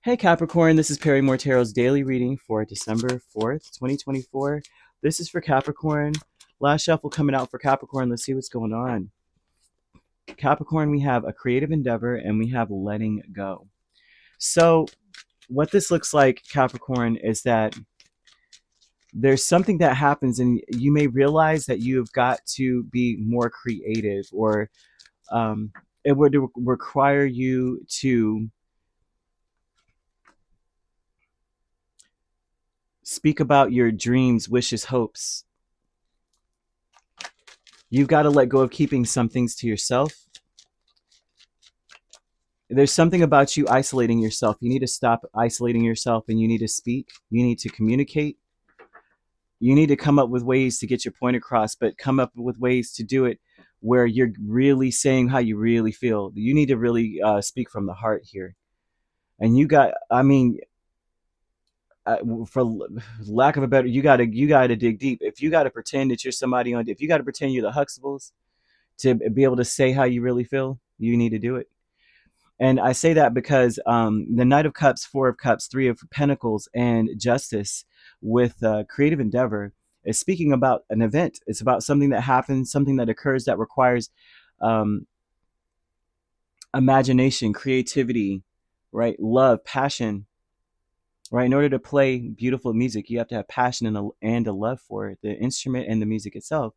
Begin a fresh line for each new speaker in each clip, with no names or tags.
Hey Capricorn, this is Perrymore Tarot's daily reading for December 4th, 2024. This is for Capricorn. Last shuffle coming out for Capricorn. Let's see what's going on. Capricorn, we have a creative endeavor and we have letting go. So what this looks like, Capricorn, is that there's something that happens and you may realize that you've got to be more creative, or it would require you to speak about your dreams, wishes, hopes. You've got to let go of keeping some things to yourself. There's something about you isolating yourself. You need to stop isolating yourself and you need to speak. You need to communicate. You need to come up with ways to get your point across, but come up with ways to do it where you're really saying how you really feel. You need to really speak from the heart here. And for lack of a better, you gotta dig deep. If you gotta pretend that you're somebody on, if you gotta pretend you're the Huxtables to be able to say how you really feel, you need to do it. And I say that because the Knight of Cups, Four of Cups, Three of Pentacles, and Justice with creative endeavor is speaking about an event. It's about something that happens, something that occurs that requires um, imagination, creativity, right? Love, passion, right? In order to play beautiful music, you have to have passion and a love for it, the instrument and the music itself.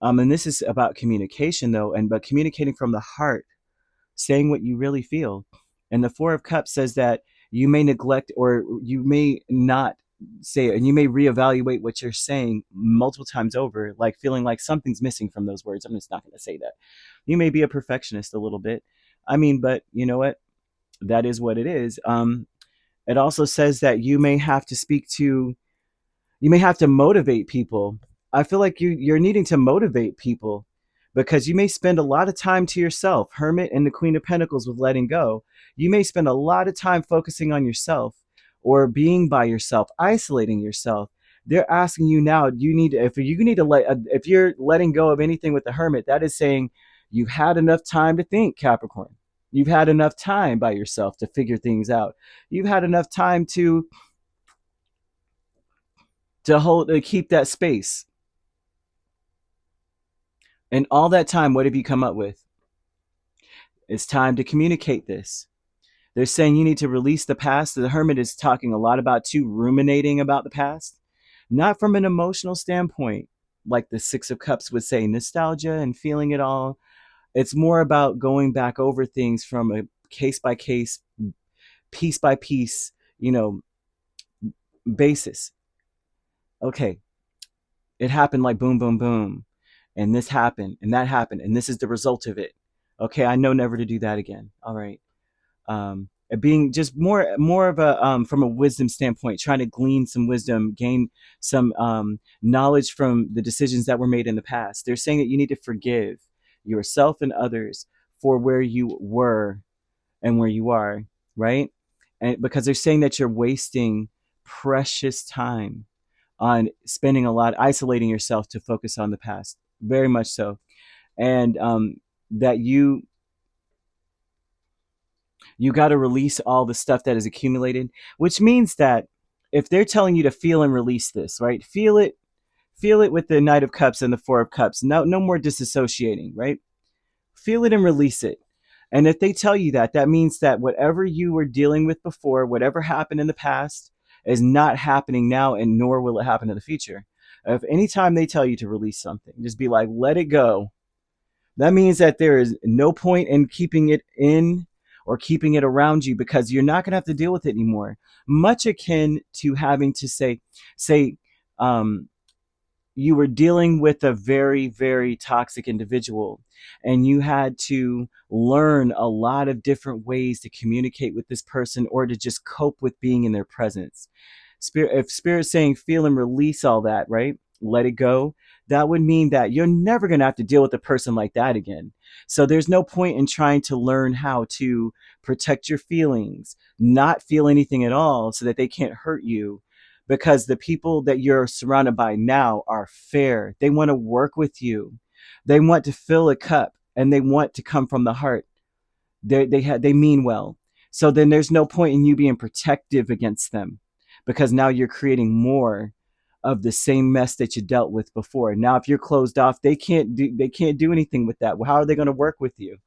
And this is about communication, though, but communicating from the heart, saying what you really feel. And the Four of Cups says that you may neglect or you may not say it, and you may reevaluate what you're saying multiple times over, like feeling like something's missing from those words. I'm just not going to say that. You may be a perfectionist a little bit. But you know what? That is what it is. It also says that you may have to motivate people. I feel like you're needing to motivate people because you may spend a lot of time to yourself. Hermit and the Queen of Pentacles with letting go. You may spend a lot of time focusing on yourself or being by yourself, isolating yourself. They're asking you now, if you're letting go of anything with the Hermit, that is saying you've had enough time to think, Capricorn. You've had enough time by yourself to figure things out. You've had enough time to keep that space. And all that time, what have you come up with? It's time to communicate this. They're saying you need to release the past. The Hermit is talking a lot about ruminating about the past, not from an emotional standpoint, like the Six of Cups would say, nostalgia and feeling it all. It's more about going back over things from a case by case, piece by piece, basis. Okay, it happened like boom, boom, boom. And this happened and that happened. And this is the result of it. Okay, I know never to do that again. All right. Being just more of a from a wisdom standpoint, trying to glean some wisdom, gain some knowledge from the decisions that were made in the past. They're saying that you need to forgive yourself and others for where you were and where you are, right? And because they're saying that you're wasting precious time on spending a lot isolating yourself to focus on the past, very much so. And that you got to release all the stuff that is accumulated, which means that if they're telling you to feel and release this, right? Feel it with the Knight of Cups and the Four of Cups. No more disassociating, right? Feel it and release it. And if they tell you that, that means that whatever you were dealing with before, whatever happened in the past, is not happening now, and nor will it happen in the future. If anytime they tell you to release something, just be like, let it go. That means that there is no point in keeping it in or keeping it around you, because you're not going to have to deal with it anymore. Much akin to having to say, you were dealing with a very, very toxic individual and you had to learn a lot of different ways to communicate with this person or to just cope with being in their presence. If Spirit's saying feel and release all that, right? Let it go. That would mean that you're never going to have to deal with a person like that again. So there's no point in trying to learn how to protect your feelings, not feel anything at all so that they can't hurt you, because the people that you're surrounded by now are fair. They want to work with you. They want to fill a cup and they want to come from the heart. They mean well. So then there's no point in you being protective against them, because now you're creating more of the same mess that you dealt with before. Now, if you're closed off, they can't do anything with that. Well, how are they going to work with you?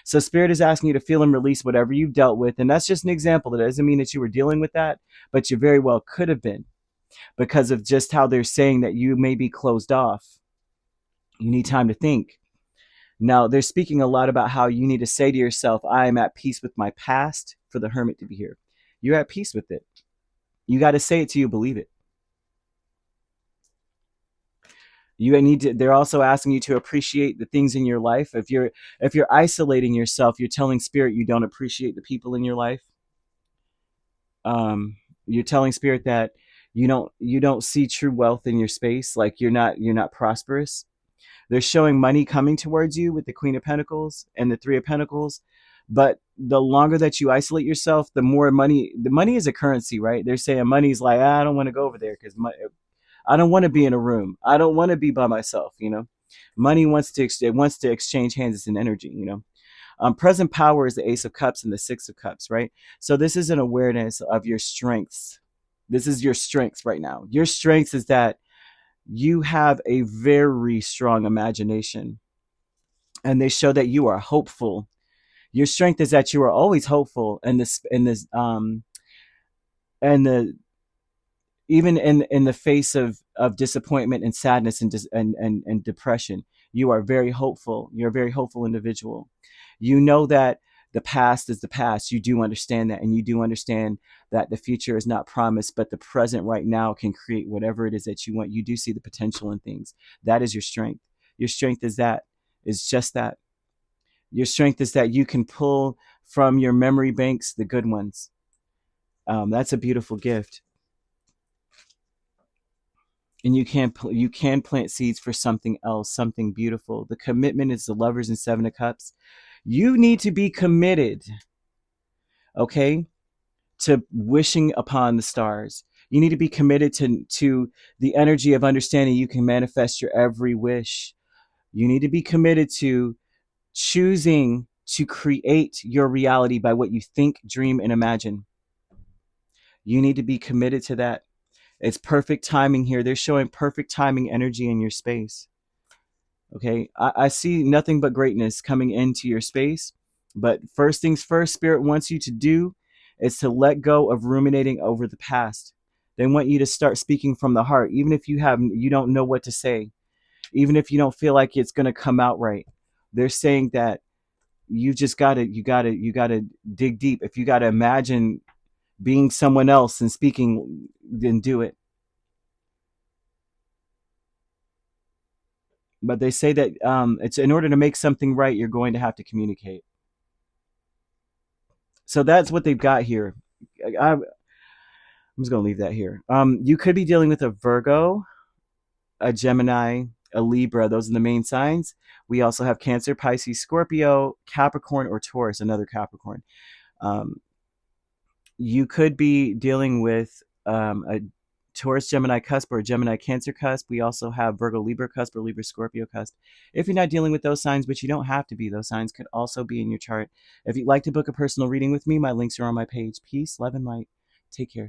So Spirit is asking you to feel and release whatever you've dealt with. And that's just an example. That doesn't mean that you were dealing with that, but you very well could have been, because of just how they're saying that you may be closed off. You need time to think. Now, they're speaking a lot about how you need to say to yourself, I am at peace with my past, for the Hermit to be here. You're at peace with it. You got to say it till you believe it. You need to, they're also asking you to appreciate the things in your life. If you're isolating yourself, you're telling Spirit you don't appreciate the people in your life. You're telling Spirit that you don't see true wealth in your space, like you're not prosperous. They're showing money coming towards you with the Queen of Pentacles and the Three of Pentacles. But the longer that you isolate yourself, the more money. The money is a currency, right? They're saying money's like, I don't want to go over there because I don't want to be in a room. I don't want to be by myself. Money wants to exchange hands. It's an energy. Present power is the Ace of Cups and the Six of Cups, right? So this is an awareness of your strengths. This is your strengths right now. Your strengths is that you have a very strong imagination, and they show that you are hopeful. Your strength is that you are always hopeful, and the even in the face of disappointment and sadness and depression, you are very hopeful. You're a very hopeful individual. You know that the past is the past. You do understand that, and you do understand that the future is not promised, but the present right now can create whatever it is that you want. You do see the potential in things. That is your strength. Your strength is just that. Your strength is that you can pull from your memory banks the good ones. That's a beautiful gift. And you can plant seeds for something else, something beautiful. The commitment is the Lovers and Seven of Cups. You need to be committed, okay, to wishing upon the stars. You need to be committed to the energy of understanding you can manifest your every wish. You need to be committed to choosing to create your reality by what you think, dream, and imagine. You need to be committed to that. It's perfect timing here. They're showing perfect timing energy in your space. Okay. I see nothing but greatness coming into your space. But first things first, Spirit wants you to do is to let go of ruminating over the past. They want you to start speaking from the heart, even if you don't know what to say, even if you don't feel like it's going to come out right. They're saying that you gotta dig deep. If you gotta imagine being someone else and speaking, then do it. But they say that it's in order to make something right, you're going to have to communicate. So that's what they've got here. I'm just going to leave that here. You could be dealing with a Virgo, a Gemini, a Libra. Those are the main signs. We also have Cancer, Pisces, Scorpio, Capricorn, or Taurus, another Capricorn. You could be dealing with a Taurus Gemini cusp or a Gemini Cancer cusp. We also have Virgo Libra cusp or Libra Scorpio cusp. If you're not dealing with those signs, but you don't have to be, those signs could also be in your chart. If you'd like to book a personal reading with me, my links are on my page. Peace, love, and light. Take care.